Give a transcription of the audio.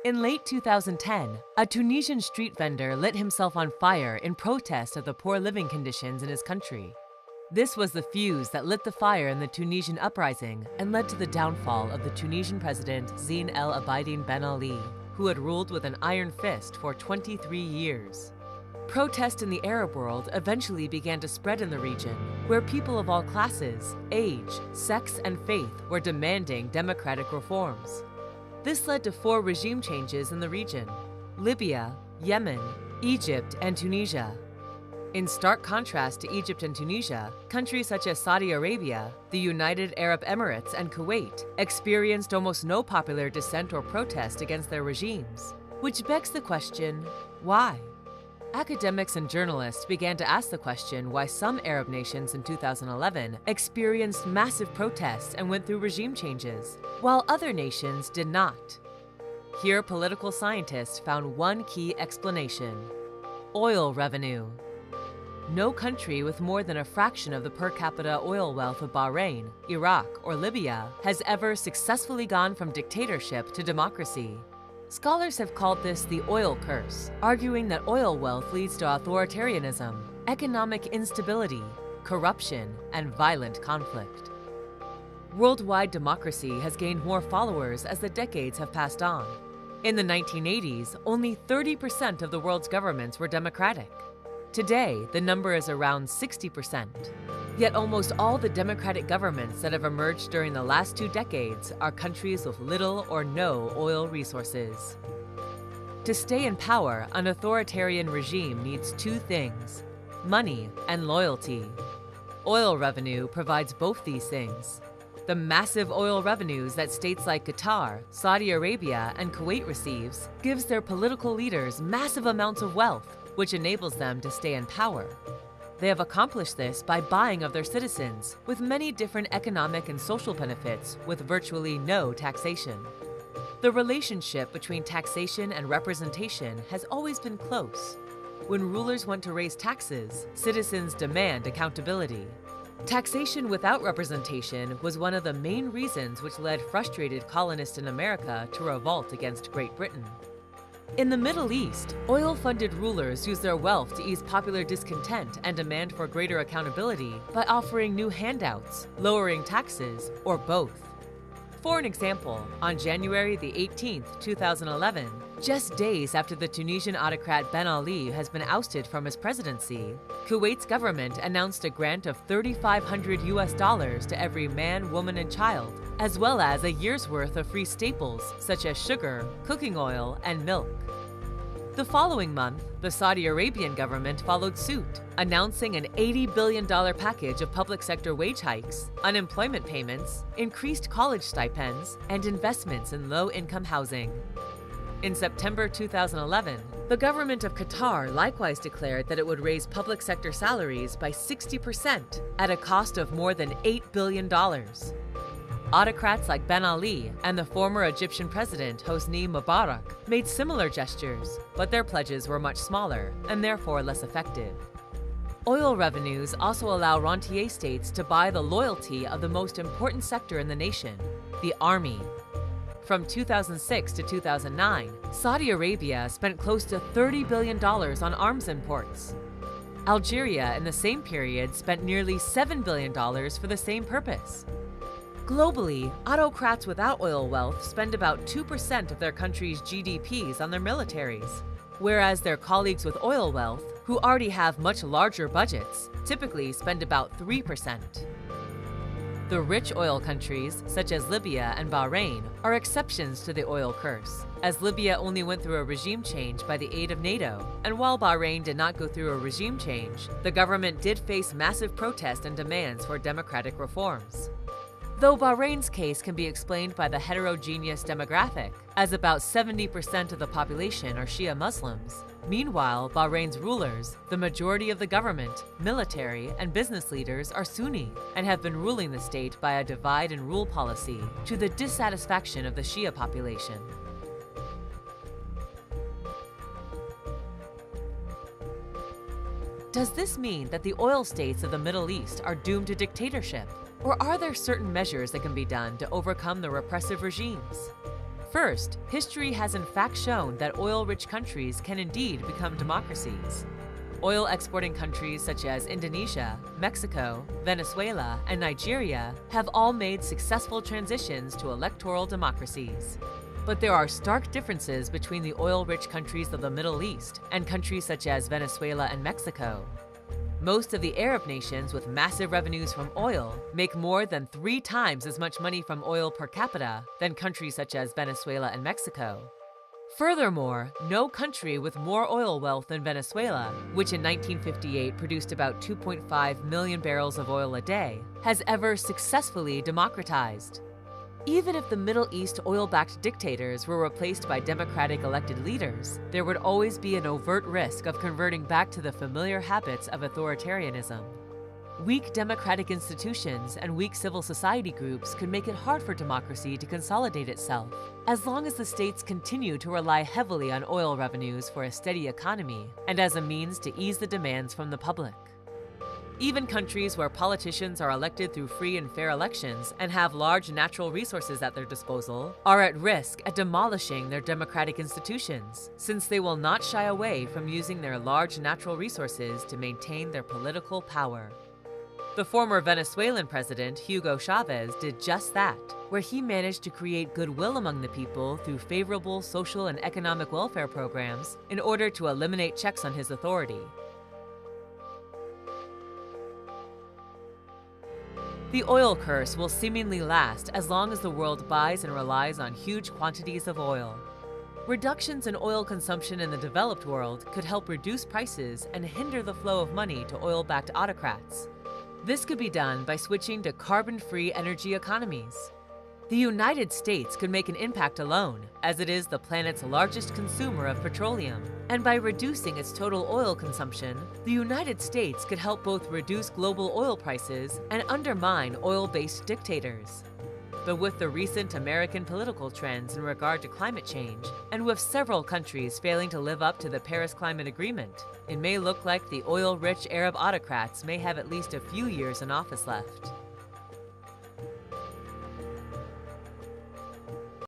In late 2010, a Tunisian street vendor lit himself on fire in protest of the poor living conditions in his country. This was the fuse that lit the fire in the Tunisian uprising and led to the downfall of the Tunisian president Zine El Abidine Ben Ali, who had ruled with an iron fist for 23 years. Protest in the Arab world eventually began to spread in the region, where people of all classes, age, sex, and faith were demanding democratic reforms. This led to 4 regime changes in the region: Libya, Yemen, Egypt, and Tunisia. In stark contrast to Egypt and Tunisia, countries such as Saudi Arabia, the United Arab Emirates, and Kuwait experienced almost no popular dissent or protest against their regimes. Which begs the question, why? Academics and journalists began to ask the question why some Arab nations in 2011 experienced massive protests and went through regime changes, while other nations did not. Here, political scientists found one key explanation: oil revenue. No country with more than a fraction of the per capita oil wealth of Bahrain, Iraq, or Libya has ever successfully gone from dictatorship to democracy. Scholars have called this the oil curse, arguing that oil wealth leads to authoritarianism, economic instability, corruption, and violent conflict. Worldwide democracy has gained more followers as the decades have passed on. In the 1980s, only 30% of the world's governments were democratic. Today, the number is around 60%. Yet almost all the democratic governments that have emerged during the last 2 decades are countries with little or no oil resources. To stay in power, an authoritarian regime needs 2 things: money and loyalty. Oil revenue provides both these things. The massive oil revenues that states like Qatar, Saudi Arabia, and Kuwait receives gives their political leaders massive amounts of wealth, which enables them to stay in power. They have accomplished this by buying of their citizens, with many different economic and social benefits with virtually no taxation. The relationship between taxation and representation has always been close. When rulers want to raise taxes, citizens demand accountability. Taxation without representation was one of the main reasons which led frustrated colonists in America to revolt against Great Britain. In the Middle East, oil-funded rulers use their wealth to ease popular discontent and demand for greater accountability by offering new handouts, lowering taxes, or both. For an example, on January the 18th, 2011, just days after the Tunisian autocrat Ben Ali has been ousted from his presidency, Kuwait's government announced a grant of $3,500 to every man, woman, and child, as well as a year's worth of free staples such as sugar, cooking oil, and milk. The following month, the Saudi Arabian government followed suit, announcing an $80 billion package of public sector wage hikes, unemployment payments, increased college stipends, and investments in low-income housing. In September 2011, the government of Qatar likewise declared that it would raise public sector salaries by 60% at a cost of more than $8 billion. Autocrats like Ben Ali and the former Egyptian president Hosni Mubarak made similar gestures, but their pledges were much smaller and therefore less effective. Oil revenues also allow rentier states to buy the loyalty of the most important sector in the nation, the army. From 2006 to 2009, Saudi Arabia spent close to $30 billion on arms imports. Algeria in the same period spent nearly $7 billion for the same purpose. Globally, autocrats without oil wealth spend about 2% of their country's GDPs on their militaries, whereas their colleagues with oil wealth, who already have much larger budgets, typically spend about 3%. The rich oil countries, such as Libya and Bahrain, are exceptions to the oil curse, as Libya only went through a regime change by the aid of NATO, and while Bahrain did not go through a regime change, the government did face massive protests and demands for democratic reforms. Though Bahrain's case can be explained by the heterogeneous demographic, as about 70% of the population are Shia Muslims, meanwhile, Bahrain's rulers, the majority of the government, military, and business leaders are Sunni and have been ruling the state by a divide and rule policy to the dissatisfaction of the Shia population. Does this mean that the oil states of the Middle East are doomed to dictatorship? Or are there certain measures that can be done to overcome the repressive regimes? First, history has in fact shown that oil-rich countries can indeed become democracies. Oil-exporting countries such as Indonesia, Mexico, Venezuela, and Nigeria have all made successful transitions to electoral democracies. But there are stark differences between the oil-rich countries of the Middle East and countries such as Venezuela and Mexico. Most of the Arab nations with massive revenues from oil make more than 3 times as much money from oil per capita than countries such as Venezuela and Mexico. Furthermore, no country with more oil wealth than Venezuela, which in 1958 produced about 2.5 million barrels of oil a day, has ever successfully democratized. Even if the Middle East oil-backed dictators were replaced by democratic elected leaders, there would always be an overt risk of converting back to the familiar habits of authoritarianism. Weak democratic institutions and weak civil society groups could make it hard for democracy to consolidate itself, as long as the states continue to rely heavily on oil revenues for a steady economy and as a means to ease the demands from the public. Even countries where politicians are elected through free and fair elections and have large natural resources at their disposal are at risk at demolishing their democratic institutions, since they will not shy away from using their large natural resources to maintain their political power. The former Venezuelan president, Hugo Chavez, did just that, where he managed to create goodwill among the people through favorable social and economic welfare programs in order to eliminate checks on his authority. The oil curse will seemingly last as long as the world buys and relies on huge quantities of oil. Reductions in oil consumption in the developed world could help reduce prices and hinder the flow of money to oil-backed autocrats. This could be done by switching to carbon-free energy economies. The United States could make an impact alone, as it is the planet's largest consumer of petroleum. And by reducing its total oil consumption, the United States could help both reduce global oil prices and undermine oil-based dictators. But with the recent American political trends in regard to climate change, and with several countries failing to live up to the Paris Climate Agreement, it may look like the oil-rich Arab autocrats may have at least a few years in office left.